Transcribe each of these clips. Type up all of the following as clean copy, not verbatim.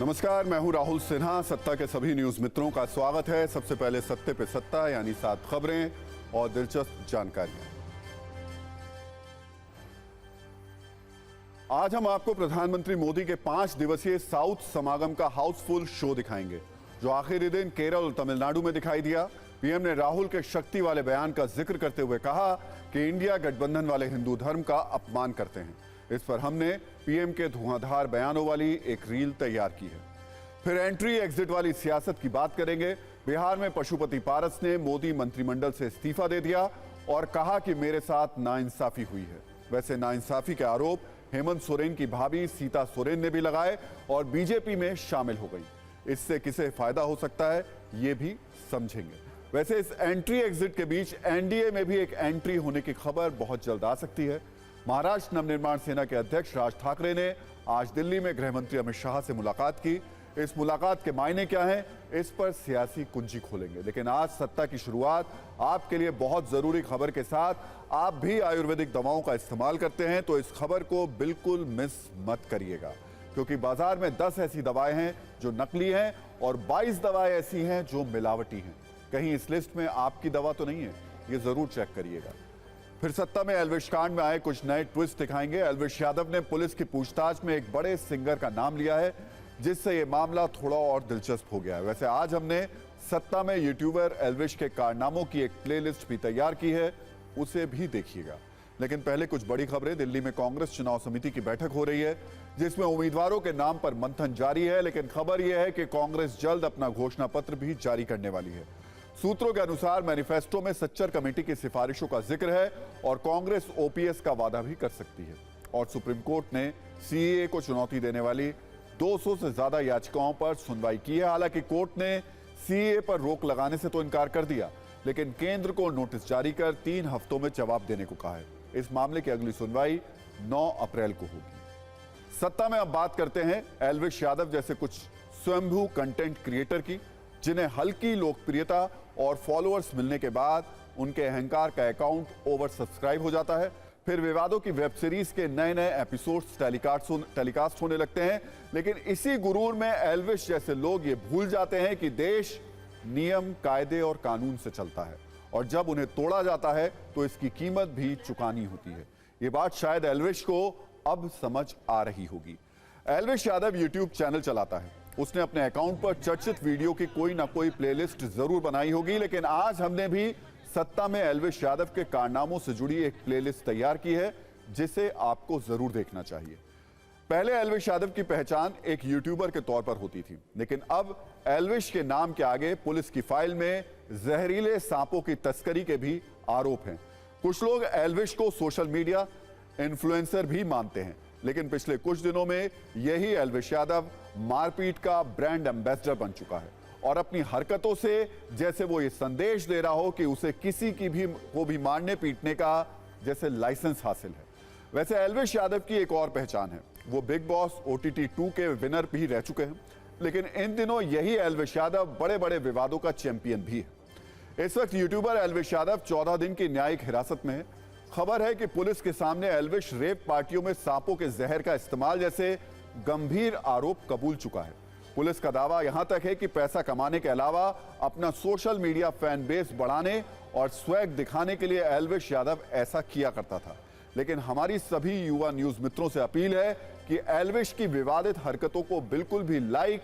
नमस्कार, मैं हूं राहुल सिन्हा। सत्ता के सभी न्यूज मित्रों का स्वागत है। सबसे पहले सत्ते पे सत्ता यानी 7 खबरें और दिलचस्प जानकारियां। आज हम आपको प्रधानमंत्री मोदी के 5 दिवसीय साउथ समागम का हाउसफुल शो दिखाएंगे, जो आखिरी दिन केरल और तमिलनाडु में दिखाई दिया। पीएम ने राहुल के शक्ति वाले बयान का जिक्र करते हुए कहा कि इंडिया गठबंधन वाले हिंदू धर्म का अपमान करते हैं। इस पर हमने पीएम के धुआंधार बयानों वाली एक रील तैयार की है। फिर एंट्री एग्जिट वाली सियासत की बात करेंगे। बिहार में पशुपति पारस ने मोदी मंत्रिमंडल से इस्तीफा दे दिया और कहा कि मेरे साथ नाइंसाफी हुई है। वैसे नाइंसाफी के आरोप हेमंत सोरेन की भाभी सीता सोरेन ने भी लगाए और बीजेपी में शामिल हो गई। इससे किसे फायदा हो सकता है, ये भी समझेंगे। वैसे इस एंट्री एग्जिट के बीच एनडीए में भी एक एंट्री होने की खबर बहुत जल्द आ सकती है। महाराष्ट्र नवनिर्माण सेना के अध्यक्ष राज ठाकरे ने आज दिल्ली में गृह मंत्री अमित शाह से मुलाकात की। इस मुलाकात के मायने क्या हैं, इस पर सियासी कुंजी खोलेंगे। लेकिन आज सत्ता की शुरुआत आपके लिए बहुत जरूरी खबर के साथ। आप भी आयुर्वेदिक दवाओं का इस्तेमाल करते हैं तो इस खबर को बिल्कुल मिस मत करिएगा, क्योंकि बाजार में 10 ऐसी दवाएं हैं जो नकली हैं और 22 दवाएं ऐसी हैं जो मिलावटी हैं। कहीं इस लिस्ट में आपकी दवा तो नहीं है, ये जरूर चेक करिएगा। फिर सत्ता में एल्विश कांड में आए कुछ नए ट्विस्ट दिखाएंगे। एल्विश यादव ने पुलिस की पूछताछ में एक बड़े सिंगर का नाम लिया है, जिससे यह मामला थोड़ा और दिलचस्प हो गया है। वैसे आज हमने सत्ता में यूट्यूबर एल्विश के कारनामों की एक प्लेलिस्ट भी तैयार की है, उसे भी देखिएगा। लेकिन पहले कुछ बड़ी खबरें। दिल्ली में कांग्रेस चुनाव समिति की बैठक हो रही है, जिसमें उम्मीदवारों के नाम पर मंथन जारी है। लेकिन खबर यह है कि कांग्रेस जल्द अपना घोषणा पत्र भी जारी करने वाली है। सूत्रों के अनुसार मैनिफेस्टो में सच्चर कमेटी की सिफारिशों का जिक्र है और कांग्रेस ओपीएस का वादा भी कर सकती है। और सुप्रीम कोर्ट ने सीएए को चुनौती देने वाली 200 से ज्यादा याचिकाओं पर सुनवाई की है। हालांकि कोर्ट ने सीएए पर रोक लगाने से तो इनकार कर दिया, लेकिन केंद्र को नोटिस जारी कर 3 हफ्तों में जवाब देने को कहा है। इस मामले की अगली सुनवाई 9 अप्रैल को होगी। सत्ता में अब बात करते हैं एल्विश यादव जैसे कुछ स्वयंभू कंटेंट क्रिएटर की, जिन्हें हल्की लोकप्रियता और फॉलोअर्स मिलने के बाद उनके अहंकार का अकाउंट ओवर सब्सक्राइब हो जाता है। फिर विवादों की वेब सीरीज के नए नए एपिसोड्स टेलीकास्ट होने लगते हैं। लेकिन इसी गुरूर में एल्विश जैसे लोग ये भूल जाते हैं कि देश नियम, कायदे और कानून से चलता है और जब उन्हें तोड़ा जाता है तो इसकी कीमत भी चुकानी होती है। ये बात शायद एल्विश को अब समझ आ रही होगी। एल्विश यादव यूट्यूब चैनल चलाता है। उसने अपने अकाउंट पर चर्चित वीडियो की कोई ना कोई प्लेलिस्ट जरूर बनाई होगी। लेकिन आज हमने भी सत्ता में एल्विश यादव के कारनामों से जुड़ी एक प्लेलिस्ट तैयार की है, जिसे आपको जरूर देखना चाहिए। पहले एल्विश यादव की पहचान एक यूट्यूबर के तौर पर होती थी, लेकिन अब एल्विश के नाम के आगे पुलिस की फाइल में जहरीले सांपों की तस्करी के भी आरोप हैं। कुछ लोग एल्विश को सोशल मीडिया इन्फ्लुएंसर भी मानते हैं, लेकिन पिछले कुछ दिनों में यही एल्विश यादव मारपीट का ब्रांड एम्बेसडर बन चुका है और अपनी हरकतों से जैसे वो ये संदेश दे रहा हो कि उसे किसी को भी मारने पीटने का जैसे लाइसेंस हासिल है। वैसे एल्विश यादव की एक और पहचान है, वो बिग बॉस OTT 2 के विनर भी रह चुके हैं। लेकिन इन दिनों यही एल्विश यादव बड़े बड़े विवादों का चैंपियन भी है। इस वक्त यूट्यूबर एल्विश यादव 14 दिन की न्यायिक हिरासत में है। खबर है कि पुलिस के सामने एल्विश रेप पार्टियों में सांपों के जहर का इस्तेमाल जैसे गंभीर आरोप कबूल चुका है। पुलिस का दावा यहां तक है कि पैसा कमाने के अलावा अपना सोशल मीडिया फैन बेस बढ़ाने और स्वैग दिखाने के लिए एल्विश यादव ऐसा किया करता था। लेकिन हमारी सभी युवा न्यूज मित्रों से अपील है कि एल्विश की विवादित हरकतों को बिल्कुल भी लाइक,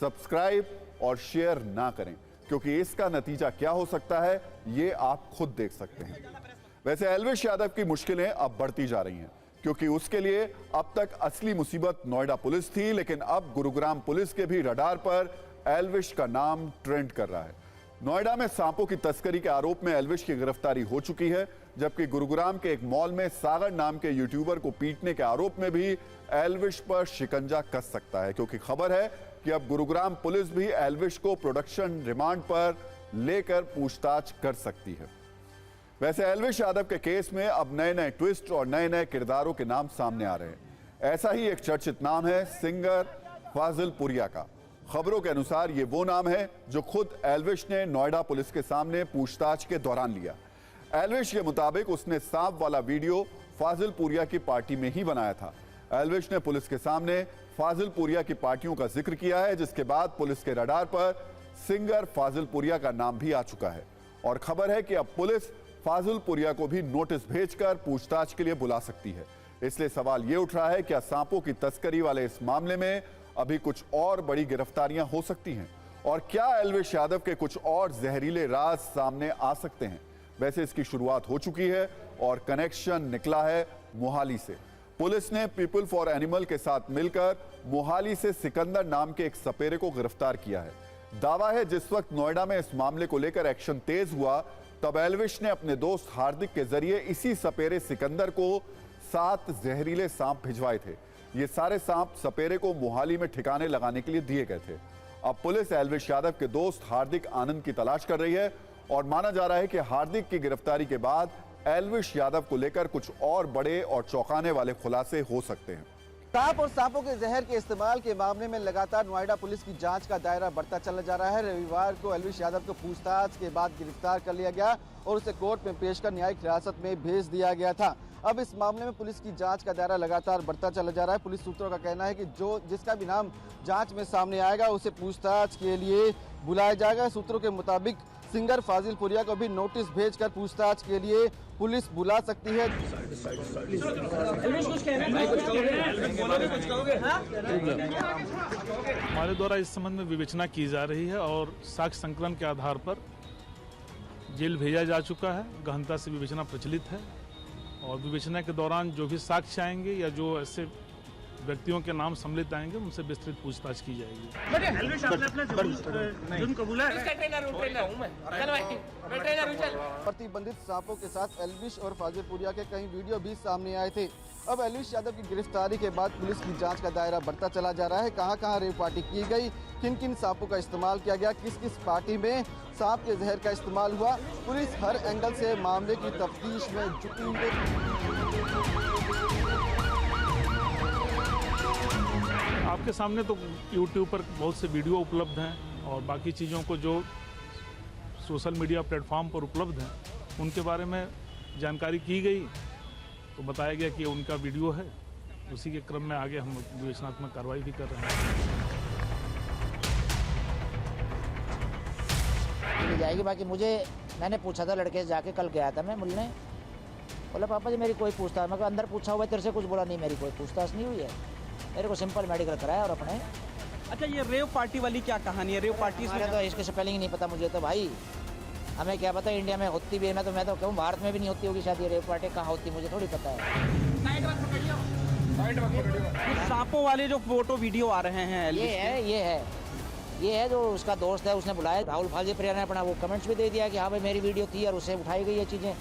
सब्सक्राइब और शेयर ना करें, क्योंकि इसका नतीजा क्या हो सकता है ये आप खुद देख सकते हैं। वैसे एल्विश यादव की मुश्किलें अब बढ़ती जा रही हैं, क्योंकि उसके लिए अब तक असली मुसीबत नोएडा पुलिस थी, लेकिन अब गुरुग्राम पुलिस के भी रडार पर एल्विश का नाम ट्रेंड कर रहा है। नोएडा में सांपों की तस्करी के आरोप में एल्विश की गिरफ्तारी हो चुकी है, जबकि गुरुग्राम के एक मॉल में सागर नाम के यूट्यूबर को पीटने के आरोप में भी एल्विश पर शिकंजा कस सकता है, क्योंकि खबर है कि अब गुरुग्राम पुलिस भी एल्विश को प्रोडक्शन रिमांड पर लेकर पूछताछ कर सकती है। वैसे एल्विश यादव के केस में अब नए नए ट्विस्ट और नए नए किरदारों के नाम सामने आ रहे हैं। ऐसा ही एक चर्चित नाम है सिंगर फाजिल पुरिया का। खबरों के अनुसार ये वो नाम है जो खुद एल्विश ने नोएडा पुलिस के सामने पूछताछ के दौरान लिया। एल्विश के मुताबिक उसने सांप वाला वीडियो फाजिल पुरिया की पार्टी में ही बनाया था। एल्विश ने पुलिस के सामने फाजिलपुरिया की पार्टियों का जिक्र किया है, जिसके बाद पुलिस के रडार पर सिंगर फाजिलपुरिया का नाम भी आ चुका है। और खबर है कि अब पुलिस फाजिलपुरिया को भी नोटिस भेजकर पूछताछ के लिए बुला सकती है। इसलिए सवाल यह उठ रहा है, क्या सांपों की तस्करी वाले इस मामले में अभी कुछ और बड़ी गिरफ्तारियां हो सकती हैं? और क्या एल्विश यादव के कुछ और जहरीले राज सामने आ सकते हैं? वैसे इसकी शुरुआत हो चुकी है और कनेक्शन निकला है मोहाली से। पुलिस ने पीपल फॉर एनिमल के साथ मिलकर मोहाली से सिकंदर नाम के एक सपेरे को गिरफ्तार किया है। दावा है जिस वक्त नोएडा में इस मामले को लेकर एक्शन तेज हुआ, तब एल्विश ने अपने दोस्त हार्दिक के जरिए इसी सपेरे सिकंदर को 7 जहरीले सांप भिजवाए थे। ये सारे सांप सपेरे को मोहाली में ठिकाने लगाने के लिए दिए गए थे। अब पुलिस एल्विश यादव के दोस्त हार्दिक आनंद की तलाश कर रही है और माना जा रहा है कि हार्दिक की गिरफ्तारी के बाद एल्विश यादव को लेकर कुछ और बड़े और चौंकाने वाले खुलासे हो सकते हैं। सांप और सांपों के जहर के इस्तेमाल के मामले में लगातार नोएडा पुलिस की जांच का दायरा बढ़ता चला जा रहा है। रविवार को एल्विश यादव को पूछताछ के बाद गिरफ्तार कर लिया गया और उसे कोर्ट में पेश कर न्यायिक हिरासत में भेज दिया गया था। अब इस मामले में पुलिस की जांच का दायरा लगातार बढ़ता चला जा रहा है। पुलिस सूत्रों का कहना है कि जिसका भी नाम जांच में सामने आएगा उसे पूछताछ के लिए बुलाया जाएगा। सूत्रों के मुताबिक सिंगर फाजिलपुरिया को भी नोटिस भेजकर पूछताछ के लिए पुलिस बुला सकती है। हमारे द्वारा इस संबंध में विवेचना की जा रही है और साक्ष्य संकलन के आधार पर जेल भेजा जा चुका है। गहनता से विवेचना प्रचलित है और विवेचना के दौरान जो भी साक्ष्य आएंगे या जो ऐसे व्यक्तियों के नाम सम्मिलित आएंगे उनसे विस्तृत पूछताछ की जाएगी। प्रतिबंधित सांपों के साथ एल्विश और फाजिलपुरिया के कई वीडियो भी सामने आए थे। अब एल्विश यादव की गिरफ्तारी के बाद पुलिस की जांच का दायरा बढ़ता चला जा रहा है। कहां-कहां रेव पार्टी की गई, किन-किन सांपों का इस्तेमाल किया गया, किस-किस पार्टी में सांप के जहर का इस्तेमाल हुआ, पुलिस हर एंगल से मामले की तफ्तीश में जुटी हुई है। आपके सामने तो YouTube पर बहुत से वीडियो उपलब्ध हैं और बाकी चीज़ों को जो सोशल मीडिया प्लेटफॉर्म पर उपलब्ध हैं उनके बारे में जानकारी की गई तो बताया गया कि उनका वीडियो है। उसी के क्रम में आगे हम विवेचनात्मक कार्रवाई भी कर रहे हैं। मिल जाएगी। बाकी मैंने पूछा था, लड़के से जाके कल गया था मैं मिलने, बोला पापा जी मेरी कोई पूछताछ, मैं अंदर पूछा हुआ तेरे से कुछ बोला नहीं, मेरी कोई पूछताछ नहीं हुई है, मेरे को सिंपल मेडिकल कराया और अपने। अच्छा, ये रेव पार्टी वाली क्या कहानी है? रेव पार्टी में तो इसके स्पेलिंग नहीं पता मुझे तो भाई, हमें क्या पता इंडिया में होती भी है। मैं तो कहूँ भारत में भी नहीं होती होगी शायद ये रेव पार्टी, कहाँ होती मुझे थोड़ी पता है। सांपों वाले जो फोटो वीडियो आ रहे हैं ये है जो उसका दोस्त है, उसने बुलाया। राहुल फाजिलपुरिया ने अपना वो कमेंट्स भी दे दिया कि हाँ भाई मेरी वीडियो थी और उससे उठाई गई ये चीज़ें।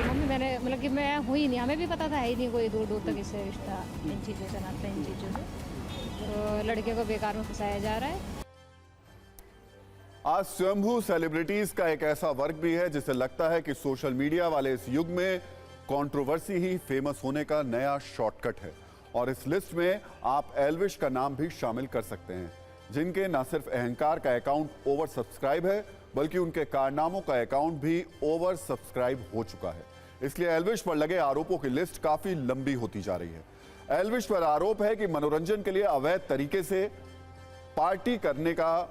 मम्मी मैंने मतलब कि मैं हुई नहीं, हमें भी पता था ही नहीं कोई दूर दूर तक इससे रिश्ता इन चीज़ों से, नाता इन चीज़ों से, तो लड़के को बेकार में फंसाया जा रहा है। आज स्वयंभू सेलिब्रिटीज का एक ऐसा वर्ग भी है जिसे लगता है कि सोशल मीडिया वाले इस युग में कंट्रोवर्सी ही फेमस होने का नया शॉर्टकट है। और इस लिस्ट में आप एल्विश का नाम भी शामिल कर सकते हैं, जिनके न सिर्फ अहंकार का अकाउंट ओवर सब्सक्राइब है बल्कि उनके कारनामों का अकाउंट भी ओवर सब्सक्राइब हो चुका है। इसलिए एल्विश पर लगे आरोपों की लिस्ट काफी लंबी होती जा रही है। एल्विश पर आरोप है कि मनोरंजन के लिए अवैध तरीके से पार्टी करने का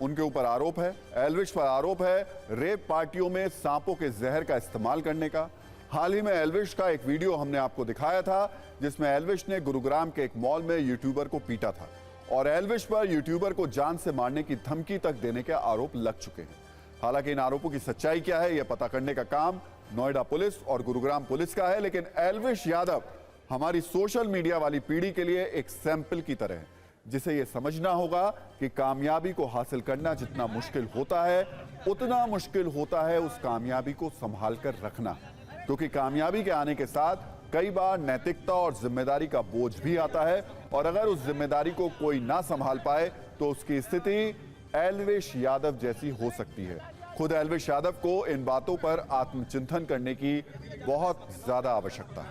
उनके ऊपर आरोप है। एल्विश पर आरोप है रेप पार्टियों में सांपों के जहर का इस्तेमाल करने का। हाल ही में एल्विश का एक वीडियो हमने आपको दिखाया था जिसमें एल्विश ने गुरुग्राम के एक मॉल में यूट्यूबर को पीटा था और एल्विश पर यूट्यूबर को जान से मारने की धमकी तक देने के आरोप लग चुके हैं। हालांकि इन आरोपों की सच्चाई क्या है यह पता करने का काम नोएडा पुलिस और गुरुग्राम पुलिस का है, लेकिन एल्विश यादव हमारी सोशल मीडिया वाली पीढ़ी के लिए एक सैंपल की तरह है, जिसे यह समझना होगा कि कामयाबी को हासिल करना जितना मुश्किल होता है उतना मुश्किल होता है उस कामयाबी को संभाल कर रखना, क्योंकि कामयाबी के आने के साथ कई बार नैतिकता और जिम्मेदारी का बोझ भी आता है और अगर उस जिम्मेदारी को कोई ना संभाल पाए तो उसकी स्थिति एल्विश यादव जैसी हो सकती है। खुद एल्विश यादव को इन बातों पर आत्मचिंतन करने की बहुत ज्यादा आवश्यकता है।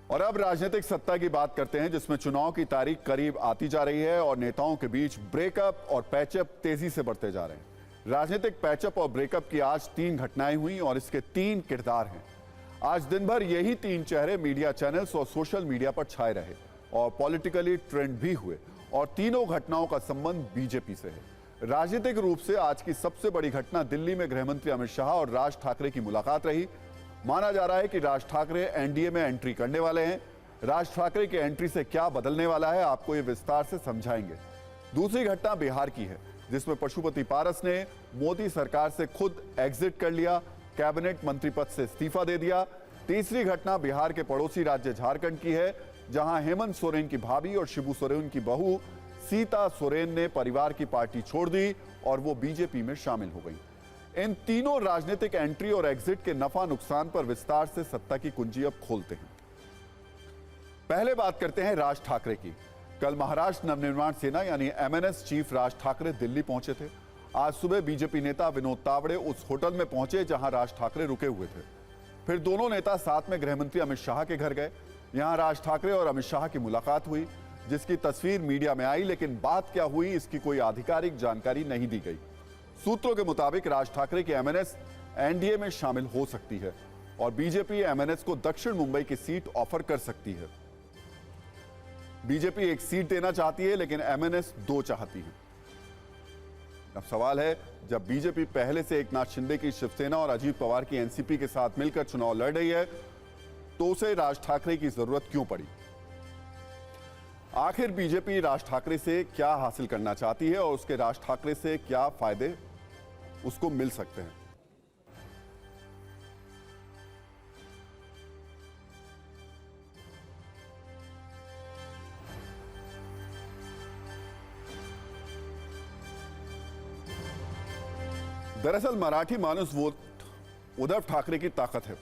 और अब राजनीतिक सत्ता की बात करते हैं, जिसमें चुनाव की तारीख करीब आती जा रही है और नेताओं के बीच ब्रेकअप और पैचअप तेजी से बढ़ते जा रहे हैं। राजनीतिक पैचअप और ब्रेकअप की आज 3 घटनाएं हुई और इसके 3 किरदार हैं। आज दिन भर यही तीन चेहरे मीडिया चैनल्स और सोशल मीडिया पर छाए रहे और पॉलिटिकली ट्रेंड भी हुए और तीनों घटनाओं का संबंध बीजेपी से है। राजनीतिक रूप से आज की सबसे बड़ी घटना दिल्ली में गृह मंत्री अमित शाह और राज ठाकरे की मुलाकात रही। माना जा रहा है कि राज ठाकरे एनडीए में एंट्री करने वाले हैं। राज ठाकरे की एंट्री से क्या बदलने वाला है, आपको ये विस्तार से समझाएंगे। दूसरी घटना बिहार की है, जिसमें पशुपति पारस ने मोदी सरकार से खुद एग्जिट कर लिया, कैबिनेट मंत्री पद से इस्तीफा दे दिया। तीसरी घटना बिहार के पड़ोसी राज्य झारखंड की है, जहां हेमंत सोरेन की भाभी और शिबू सोरेन की बहू सीता सोरेन ने परिवार की पार्टी छोड़ दी और वो बीजेपी में शामिल हो गई। इन तीनों राजनीतिक एंट्री और एग्जिट के नफा नुकसान पर विस्तार से सत्ता की कुंजी अब खोलते हैं। पहले बात करते हैं राज ठाकरे की। कल महाराष्ट्र नवनिर्माण सेना यानी एमएनएस चीफ राज ठाकरे दिल्ली पहुंचे थे। आज सुबह बीजेपी नेता विनोद तावड़े उस होटल में पहुंचे जहां राज ठाकरे रुके हुए थे। फिर दोनों नेता साथ में गृह मंत्री अमित शाह के घर गए। यहां राज ठाकरे और अमित शाह की मुलाकात हुई, जिसकी तस्वीर मीडिया में आई, लेकिन बात क्या हुई इसकी कोई आधिकारिक जानकारी नहीं दी गई। सूत्रों के मुताबिक राज ठाकरे की एमएनएस एनडीए में शामिल हो सकती है और बीजेपी एमएनएस को दक्षिण मुंबई की सीट ऑफर कर सकती है। बीजेपी एक सीट देना चाहती है, लेकिन एमएनएस 2 चाहती है। अब सवाल है, जब बीजेपी पहले से एकनाथ शिंदे की शिवसेना और अजीत पवार की एनसीपी के साथ मिलकर चुनाव लड़ रही है, तो उसे राज ठाकरे की जरूरत क्यों पड़ी? आखिर बीजेपी राज ठाकरे से क्या हासिल करना चाहती है और उसके राज ठाकरे से क्या फायदे उसको मिल सकते हैं? दरअसल मराठी मानुस वोट उद्धव ठाकरे की ताकत है।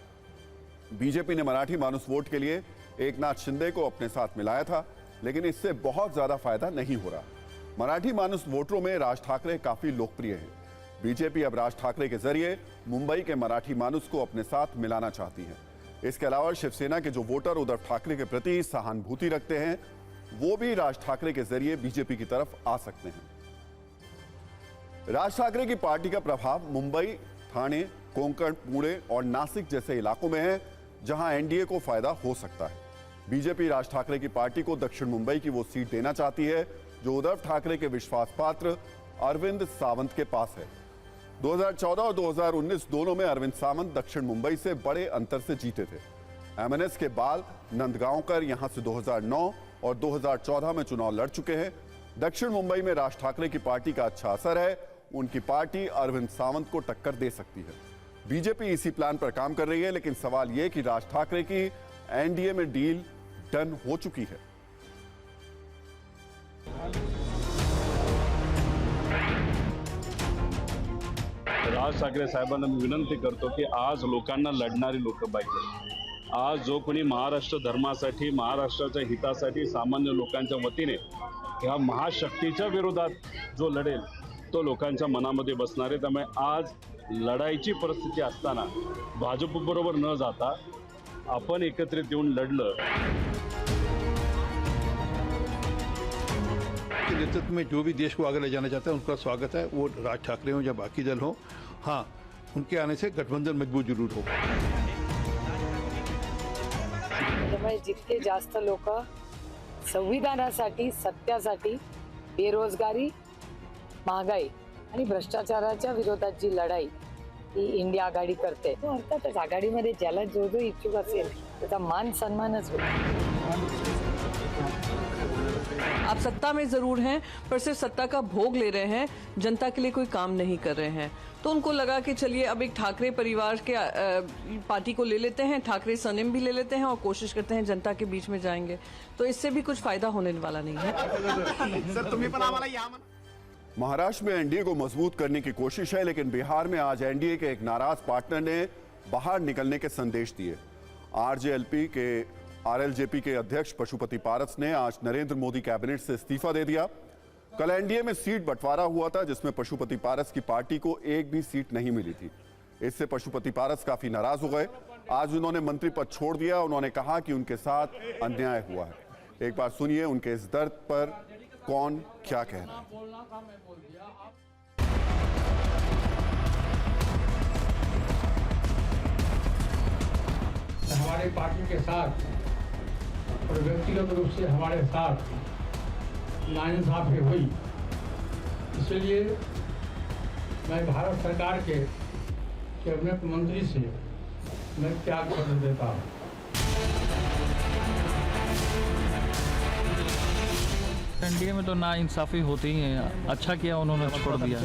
बीजेपी ने मराठी मानुस वोट के लिए एकनाथ शिंदे को अपने साथ मिलाया था, लेकिन इससे बहुत ज्यादा फायदा नहीं हो रहा। मराठी मानुस वोटरों में राज ठाकरे काफी लोकप्रिय हैं। बीजेपी अब राज ठाकरे के जरिए मुंबई के मराठी मानुस को अपने साथ मिलाना चाहती है। इसके अलावा शिवसेना के जो वोटर उद्धव ठाकरे के प्रति सहानुभूति रखते हैं, वो भी राज ठाकरे के जरिए बीजेपी की तरफ आ सकते हैं। राज ठाकरे की पार्टी का प्रभाव मुंबई, ठाणे, कोंकण, पुणे और नासिक जैसे इलाकों में है, जहां एनडीए को फायदा हो सकता है। बीजेपी राज ठाकरे की पार्टी को दक्षिण मुंबई की वो सीट देना चाहती है जो उद्धव ठाकरे के विश्वास पात्र अरविंद सावंत के पास है। 2014 और 2019 दोनों में अरविंद सावंत दक्षिण मुंबई से बड़े अंतर से जीते थे। एमएनएस के बाल नंदगांवकर यहां से 2009 और 2014 में चुनाव लड़ चुके हैं। दक्षिण मुंबई में राज ठाकरे की पार्टी का अच्छा असर है, उनकी पार्टी अरविंद सावंत को टक्कर दे सकती है। बीजेपी इसी प्लान पर काम कर रही है, लेकिन सवाल यह कि राज ठाकरे की एनडीए में डील डन हो चुकी है। राज ठाकरे साहेबांना मी विनंती करतो की आज लोकांना लढणारी लोक पाहिजे। आज जो कोणी महाराष्ट्र धर्मासाठी, महाराष्ट्राच्या हितासाठी सामान्य लोकांच्या वतीने ह्या महाशक्तीच्या विरोधात जो लढेल तो लोकांच्या मनामध्ये बसणार आहे। त्यामुळे आज लढाईची परिस्थिती असताना भाजपबरोबर न जाता आपण एकत्रित येऊन लढलं। के नेतृत्व में जो भी देश को आगे ले जाना चाहता है उनका स्वागत है, वो राज ठाकरे हो या बाकी दल हो। हाँ, उनके आने से गठबंधन मजबूत जरूर होगा। त्यामुळे जितके जास्त लोक संविधानासाठी, सत्यासाठी, बेरोजगारी, महागाई आणि भ्रष्टाचाराच्या विरोधात जी लढाई ही इंडिया आघाडी करते, तो अर्थातच आघाडीमध्ये ज्याला जो जो इच्छुक असेल त्याचा मान सन्मानच होईल। आप सत्ता में जरूर हैं, पर सिर्फ सत्ता का भोग ले रहे हैं, जनता के लिए कोई काम नहीं कर रहे हैं। तो उनको लगा कि चलिए अब एक ठाकरे परिवार के पार्टी को ले लेते हैं, ठाकरे सरनेम भी ले लेते हैं और कोशिश करते हैं जनता के बीच में जाएंगे। तो इससे भी कुछ फायदा होने वाला नहीं है। महाराष्ट्र में एनडीए को मजबूत करने की कोशिश है, लेकिन बिहार में आज एनडीए के एक नाराज पार्टनर ने बाहर निकलने के संदेश दिए। आरएलजेपी के अध्यक्ष पशुपति पारस ने आज नरेंद्र मोदी कैबिनेट से इस्तीफा दे दिया। कल एनडीए में सीट बंटवारा हुआ था, जिसमें पशुपति पारस की पार्टी को एक भी सीट नहीं मिली थी। इससे पशुपति पारस काफी नाराज हो गए। आज उन्होंने मंत्री पद छोड़ दिया। उन्होंने कहा कि उनके साथ अन्याय हुआ है। एक बार सुनिए उनके इस दर्द पर कौन क्या कह रहा है। हमारे पार्टी के साथ और व्यक्तिगत रूप से हमारे साथ नाइंसाफी हुई, इसलिए मैं भारत सरकार के कैबिनेट मंत्री से मैं त्याग पत्र देता हूँ। एनडीए में तो ना इंसाफी होती ही है। अच्छा किया उन्होंने छोड़ दिया,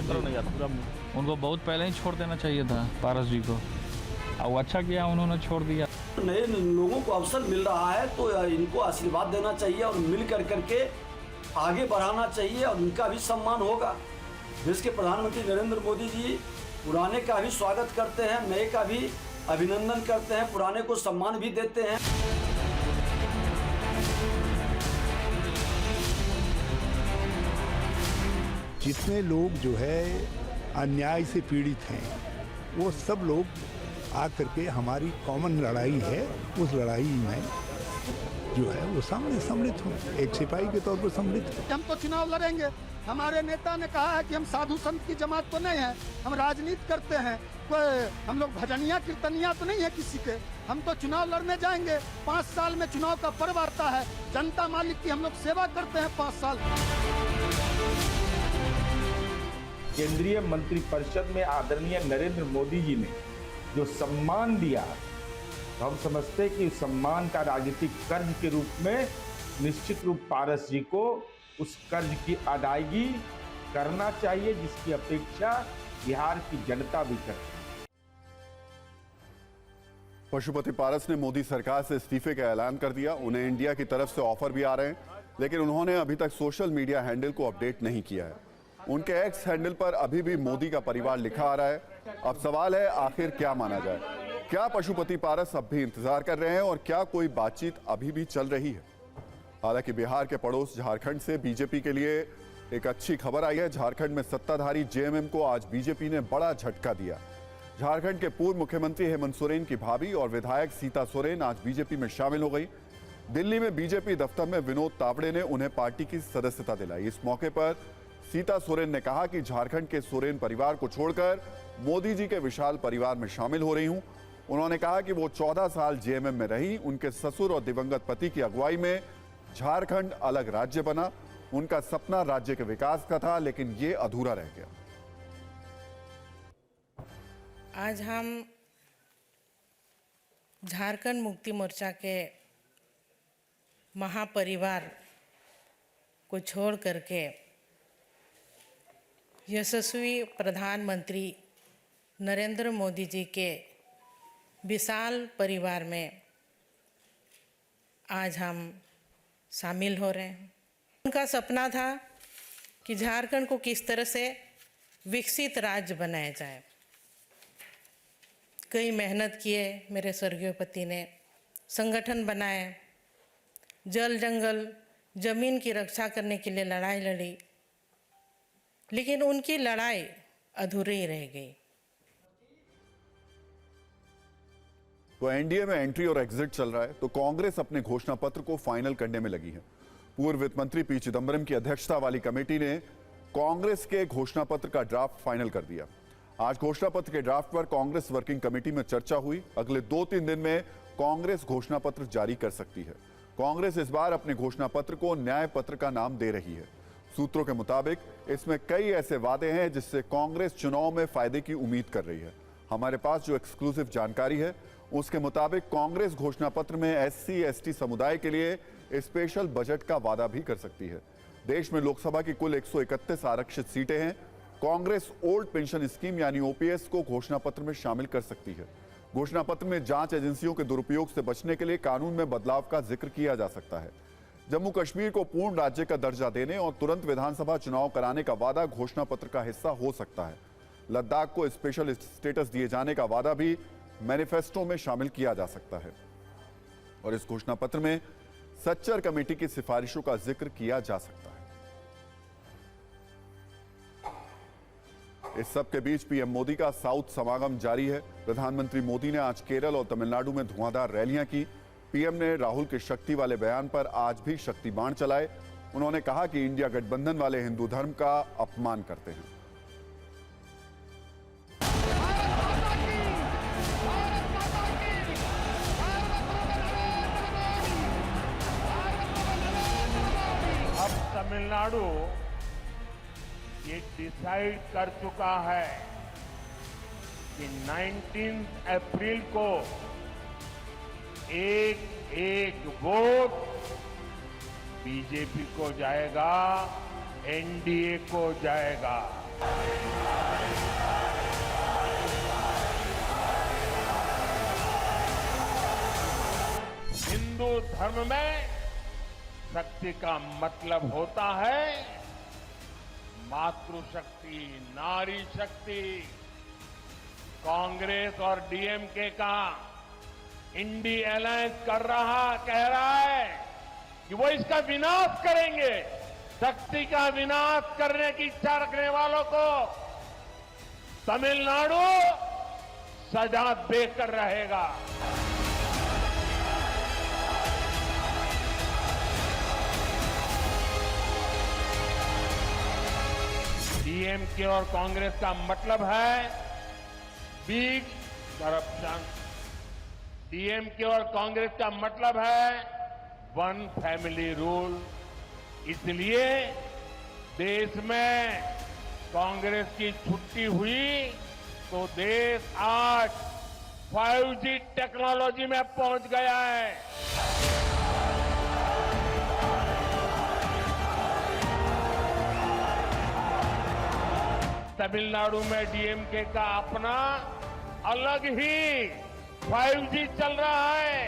उनको बहुत पहले ही छोड़ देना चाहिए था पारस जी को, और वो अच्छा किया उन्होंने छोड़ दिया। नए लोगों को अवसर मिल रहा है तो इनको आशीर्वाद देना चाहिए और मिल करके आगे बढ़ाना चाहिए और इनका भी सम्मान होगा। देश के प्रधानमंत्री नरेंद्र मोदी जी पुराने का भी स्वागत करते हैं, नए का भी अभिनंदन करते हैं, पुराने को सम्मान भी देते हैं। जितने लोग जो है अन्याय से पीड़ित हैं, वो सब लोग आकर के हमारी कॉमन लड़ाई है, उस लड़ाई में जो है वो सामने सम्मिलित हो, एक सिपाही के तौर पर सम्मिलित हो। हम तो चुनाव लड़ेंगे। हमारे नेता ने कहा है कि हम साधु संत की जमात तो नहीं है, हम राजनीति करते हैं, कोई हम लोग भजनिया कीर्तनिया तो नहीं है किसी के। हम तो चुनाव लड़ने जाएंगे। 5 साल में चुनाव का पर्व आता है, जनता मालिक की हम लोग सेवा करते हैं 5 साल। केंद्रीय मंत्रिपरिषद में आदरणीय नरेंद्र मोदी जी ने जो सम्मान दिया, तो हम समझते हैं कि सम्मान का राजनीतिक कर्ज के रूप में निश्चित रूप पारस जी को उस कर्ज की अदायगी करना चाहिए, जिसकी अपेक्षा बिहार की जनता भी करती है। पशुपति पारस ने मोदी सरकार से इस्तीफे का ऐलान कर दिया। उन्हें इंडिया की तरफ से ऑफर भी आ रहे हैं, लेकिन उन्होंने अभी तक सोशल मीडिया हैंडल को अपडेट नहीं किया है। उनके एक्स हैंडल पर अभी भी मोदी का परिवार लिखा आ रहा है। अब सवाल है, आखिर क्या माना जाए? क्या पशुपति पारस अब भी इंतजार कर रहे हैं और क्या कोई बातचीत अभी भी चल रही है? हालांकि बिहार के पड़ोस झारखंड से बीजेपी के लिए एक अच्छी खबर आई है। झारखंड में सत्ताधारी जेएमएम को आज बीजेपी ने बड़ा झटका दिया। झारखंड के पूर्व मुख्यमंत्री हेमंत सोरेन की भाभी और विधायक सीता सोरेन आज बीजेपी में शामिल हो गई। दिल्ली में बीजेपी दफ्तर में विनोद तावड़े ने उन्हें पार्टी की सदस्यता दिलाई। इस मौके पर सीता सोरेन ने कहा कि झारखंड के सोरेन परिवार को छोड़कर मोदी जी के विशाल परिवार में शामिल हो रही हूं। उन्होंने कहा कि वो 14 साल जेएमएम में रही। उनके ससुर और दिवंगत पति की अगुवाई में झारखंड अलग राज्य बना। उनका सपना राज्य के विकास का था, लेकिन ये अधूरा रह गया। आज हम झारखंड मुक्ति मोर्चा के महापरिवार को छोड़ करके यशस्वी प्रधानमंत्री नरेंद्र मोदी जी के विशाल परिवार में आज हम शामिल हो रहे हैं। उनका सपना था कि झारखंड को किस तरह से विकसित राज्य बनाया जाए। कई मेहनत किए मेरे स्वर्गीय पति ने, संगठन बनाए, जल जंगल जमीन की रक्षा करने के लिए लड़ाई लड़ी, लेकिन उनकी लड़ाई अधूरी रह गई। तो एनडीए में एंट्री और एग्जिट चल रहा है, तो कांग्रेस अपने घोषणा पत्र को फाइनल करने में लगी है। पूर्व वित्त मंत्री पी चिदंबरम की अध्यक्षता वाली कमेटी ने कांग्रेस के घोषणा पत्र का ड्राफ्ट फाइनल कर दिया। आज घोषणा पत्र के ड्राफ्ट पर कांग्रेस वर्किंग कमेटी में चर्चा हुई। अगले 2-3 दिन में कांग्रेस घोषणा पत्र जारी कर सकती है। कांग्रेस इस बार अपने घोषणा पत्र को न्याय पत्र का नाम दे रही है। सूत्रों के मुताबिक इसमें कई ऐसे वादे हैं जिससे कांग्रेस चुनाव में फायदे की उम्मीद कर रही है। हमारे पास जो एक्सक्लूसिव जानकारी है उसके मुताबिक कांग्रेस घोषणा पत्र में SC/ST समुदाय के लिए स्पेशल बजट का वादा भी कर सकती है। देश में लोकसभा की कुल 131 आरक्षित सीटें हैं। कांग्रेस ओल्ड पेंशन स्कीम यानी OPS को घोषणा पत्र में शामिल कर सकती है। घोषणा पत्र में जांच एजेंसियों के दुरुपयोग से बचने के लिए कानून में बदलाव का जिक्र किया जा सकता है। जम्मू कश्मीर को पूर्ण राज्य का दर्जा देने और तुरंत विधानसभा चुनाव कराने का वादा घोषणा पत्र का हिस्सा हो सकता है। लद्दाख को स्पेशल स्टेटस दिए जाने का वादा भी मैनिफेस्टो में शामिल किया जा सकता है। और इस घोषणा पत्र में सच्चर कमेटी की सिफारिशों का जिक्र किया जा सकता है। इस सब के बीच पीएम मोदी का साउथ समागम जारी है। प्रधानमंत्री मोदी ने आज केरल और तमिलनाडु में धुआंधार रैलियां की। पीएम ने राहुल के शक्ति वाले बयान पर आज भी शक्ति बाण चलाए। उन्होंने कहा कि इंडिया गठबंधन वाले हिंदू धर्म का अपमान करते हैं। तमिलनाडु ये डिसाइड कर चुका है कि 19 अप्रैल को एक वोट बीजेपी को जाएगा, एनडीए को जाएगा। हिंदू धर्म में शक्ति का मतलब होता है मातृशक्ति, नारी शक्ति। कांग्रेस और डीएमके का इंडी अलायंस कह रहा है कि वो इसका विनाश करेंगे। शक्ति का विनाश करने की इच्छा रखने वालों को तमिलनाडु सजा देकर रहेगा। डीएमके और कांग्रेस का मतलब है बिग करप्शन। डीएमके और कांग्रेस का मतलब है वन फैमिली रूल। इसलिए देश में कांग्रेस की छुट्टी हुई तो देश आज 5G टेक्नोलॉजी में पहुंच गया है। तमिलनाडु में डीएमके का अपना अलग ही 5G चल रहा है।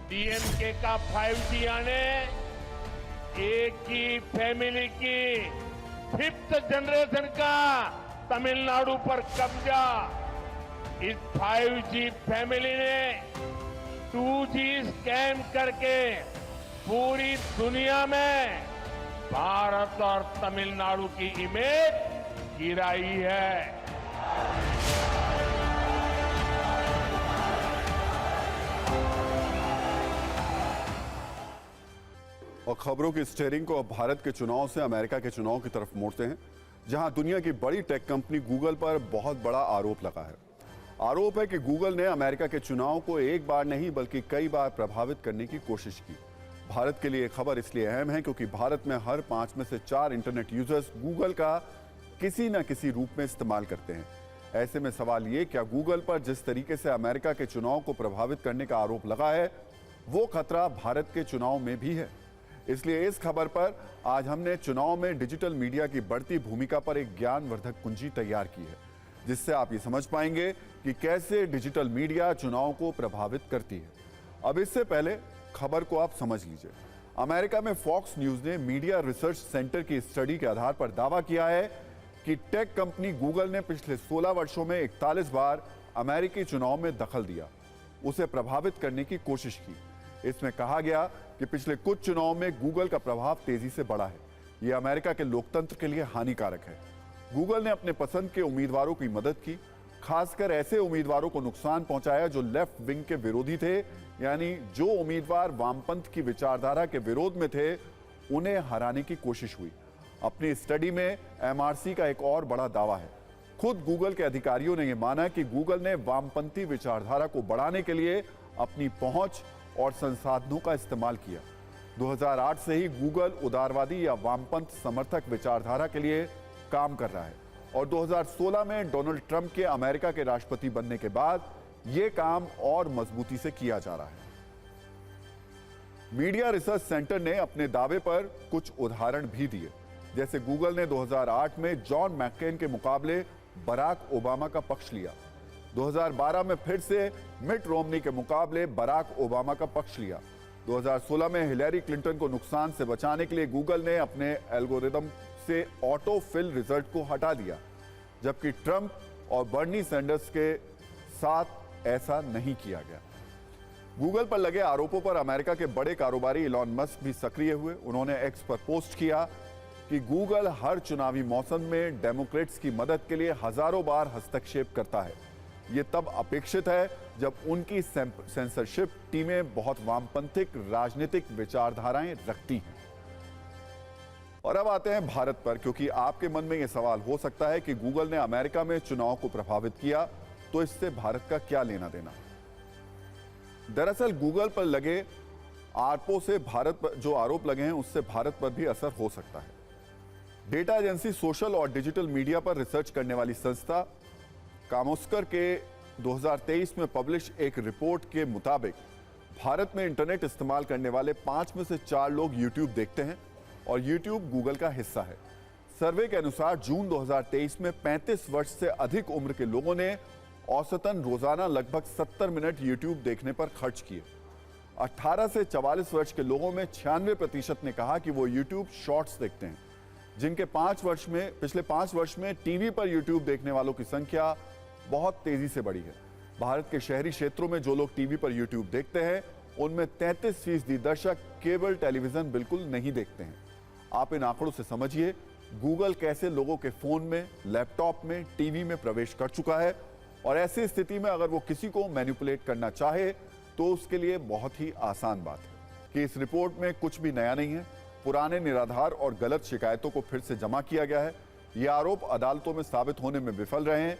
डीएमके का 5G आने एक ही फैमिली की 5th जनरेशन का तमिलनाडु पर कब्जा। इस 5G फैमिली ने 2G स्कैम करके पूरी दुनिया में भारत और तमिलनाडु की इमेज गिराई है। और खबरों की स्टीयरिंग को अब भारत के चुनाव से अमेरिका के चुनाव की तरफ मोड़ते हैं, जहां दुनिया की बड़ी टेक कंपनी गूगल पर बहुत बड़ा आरोप लगा है। आरोप है कि गूगल ने अमेरिका के चुनाव को एक बार नहीं बल्कि कई बार प्रभावित करने की कोशिश की। भारत के लिए खबर इसलिए अहम है क्योंकि भारत में हर 5 में से 4 इंटरनेट यूजर्स गूगल का किसी न किसी रूप में इस्तेमाल करते हैं। ऐसे में सवाल ये, क्या गूगल पर जिस तरीके से अमेरिका के चुनाव को प्रभावित करने का आरोप लगा है वो खतरा भारत के चुनाव में भी है? इसलिए इस खबर पर आज हमने चुनाव में डिजिटल मीडिया की बढ़ती भूमिका पर एक ज्ञानवर्धक कुंजी तैयार की है, जिससे आप ये समझ पाएंगे कि कैसे डिजिटल मीडिया चुनाव को प्रभावित करती है। अब इससे पहले खबर को आप समझ लीजिए। अमेरिका में फॉक्स न्यूज ने मीडिया रिसर्च सेंटर की स्टडी के आधार पर दावा किया है कि टेक कंपनी गूगल ने पिछले 16 वर्षों में 41 बार अमेरिकी चुनाव में दखल दिया, उसे प्रभावित करने की कोशिश की। इसमें कहा गया कि पिछले कुछ चुनाव में गूगल का प्रभाव तेजी से बढ़ा है। यह अमेरिका के लोकतंत्र के लिए हानिकारक है। गूगल ने अपने पसंद के उम्मीदवारों की मदद की, खासकर ऐसे उम्मीदवारों को नुकसान पहुंचाया जो लेफ्ट विंग के विरोधी थे, यानी जो उम्मीदवार वामपंथ की विचारधारा के विरोध में थे उन्हें हराने की कोशिश हुई। अपनी स्टडी में एमआरसी का एक और बड़ा दावा है। खुद गूगल के अधिकारियों ने यह माना कि गूगल ने वामपंथी विचारधारा को बढ़ाने के लिए अपनी पहुंच और संसाधनों का इस्तेमाल किया। 2008 से ही गूगल उदारवादी या वामपंथ समर्थक विचारधारा के लिए काम कर रहा है और 2016 में डोनाल्ड ट्रंप के अमेरिका के राष्ट्रपति बनने के बाद यह काम और मजबूती से किया जा रहा है। मीडिया रिसर्च सेंटर ने अपने दावे पर कुछ उदाहरण भी दिए, जैसे गूगल ने 2008 में जॉन मैककेन के मुकाबले बराक ओबामा का पक्ष लिया। 2012 में फिर से मिट रोमनी के मुकाबले बराक ओबामा का पक्ष लिया। 2016 में हिलेरी क्लिंटन को नुकसान से बचाने के लिए गूगल ने अपने एल्गोरिदम से ऑटो फिल रिजल्ट को हटा दिया, जबकि ट्रंप और बर्नी सैंडर्स के साथ ऐसा नहीं किया गया। गूगल पर लगे आरोपों पर अमेरिका के बड़े कारोबारी इलॉन मस्क भी सक्रिय हुए। उन्होंने एक्स पर पोस्ट किया कि गूगल हर चुनावी मौसम में डेमोक्रेट्स की मदद के लिए हजारों बार हस्तक्षेप करता है। ये तब अपेक्षित है जब उनकी सेंसरशिप टीमें बहुत वामपंथिक राजनीतिक विचारधाराएं रखती हैं। और अब आते हैं भारत पर, क्योंकि आपके मन में यह सवाल हो सकता है कि गूगल ने अमेरिका में चुनाव को प्रभावित किया तो इससे भारत का क्या लेना देना। दरअसल गूगल पर लगे आरपो से भारत पर जो आरोप लगे हैं उससे भारत पर भी असर हो सकता है। डेटा एजेंसी सोशल और डिजिटल मीडिया पर रिसर्च करने वाली संस्था कामोस्कर के 2023 में पब्लिश एक रिपोर्ट के मुताबिक भारत में इंटरनेट इस्तेमाल करने वाले 5 में से 4 लोग YouTube देखते हैं और YouTube गूगल का हिस्सा है। सर्वे के अनुसार जून 2023 में 35 वर्ष से अधिक उम्र के लोगों ने औसतन रोजाना लगभग 70 मिनट YouTube देखने पर खर्च किए। 18 से 44 वर्ष के लोगों में 96% ने कहा कि वो YouTube शॉर्ट्स देखते हैं, जिनके पिछले 5 वर्ष में टीवी पर YouTube देखने वालों की संख्या बहुत तेजी से बढ़ी है। भारत के शहरी क्षेत्रों में जो लोग टीवी पर YouTube देखते हैं उनमें 33% दर्शक केबल टेलीविजन बिल्कुल नहीं देखते हैं। आप इन आंकड़ों से समझिए गूगल कैसे लोगों के फोन में, लैपटॉप में, टीवी में प्रवेश कर चुका है और ऐसी स्थिति में अगर वो किसी को मैनिपुलेट करना चाहे तो उसके लिए बहुत ही आसान बात है कि इस रिपोर्ट में कुछ भी नया नहीं है। पुराने निराधार और गलत शिकायतों को फिर से जमा किया गया है। ये आरोप अदालतों में साबित होने में विफल रहे हैं।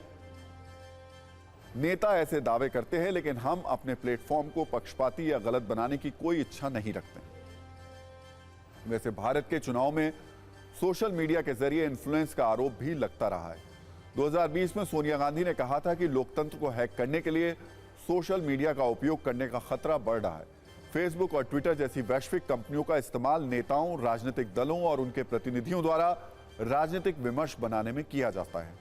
नेता ऐसे दावे करते हैं लेकिन हम अपने प्लेटफॉर्म को पक्षपाती या गलत बनाने की कोई इच्छा नहीं रखते। वैसे भारत के चुनाव में सोशल मीडिया के जरिए इन्फ्लुएंस का आरोप भी लगता रहा है। 2020 में सोनिया गांधी ने कहा था कि लोकतंत्र को हैक करने के लिए सोशल मीडिया का उपयोग करने का खतरा बढ़ रहा है। फेसबुक और ट्विटर जैसी वैश्विक कंपनियों का इस्तेमाल नेताओं, राजनीतिक दलों और उनके प्रतिनिधियों द्वारा राजनीतिक विमर्श बनाने में किया जाता है।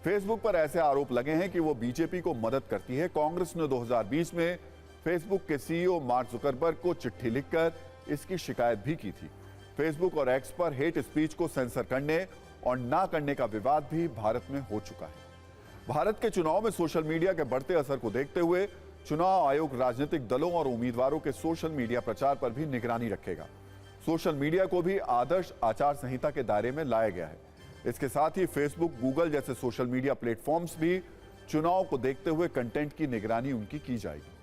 फेसबुक पर ऐसे आरोप लगे हैं कि वो बीजेपी को मदद करती है। कांग्रेस ने 2020 में फेसबुक के सीईओ मार्क जुकरबर्ग को चिट्ठी लिखकर इसकी शिकायत भी की थी। फेसबुक और एक्स पर हेट स्पीच को सेंसर करने और ना करने का विवाद भी भारत में हो चुका है। भारत के चुनाव में सोशल मीडिया के बढ़ते असर को देखते हुए चुनाव आयोग राजनीतिक दलों और उम्मीदवारों के सोशल मीडिया प्रचार पर भी निगरानी रखेगा। सोशल मीडिया को भी आदर्श आचार संहिता के दायरे में लाया गया है। इसके साथ ही फेसबुक, गूगल जैसे सोशल मीडिया प्लेटफॉर्म्स भी चुनाव को देखते हुए कंटेंट की निगरानी उनकी की जाएगी।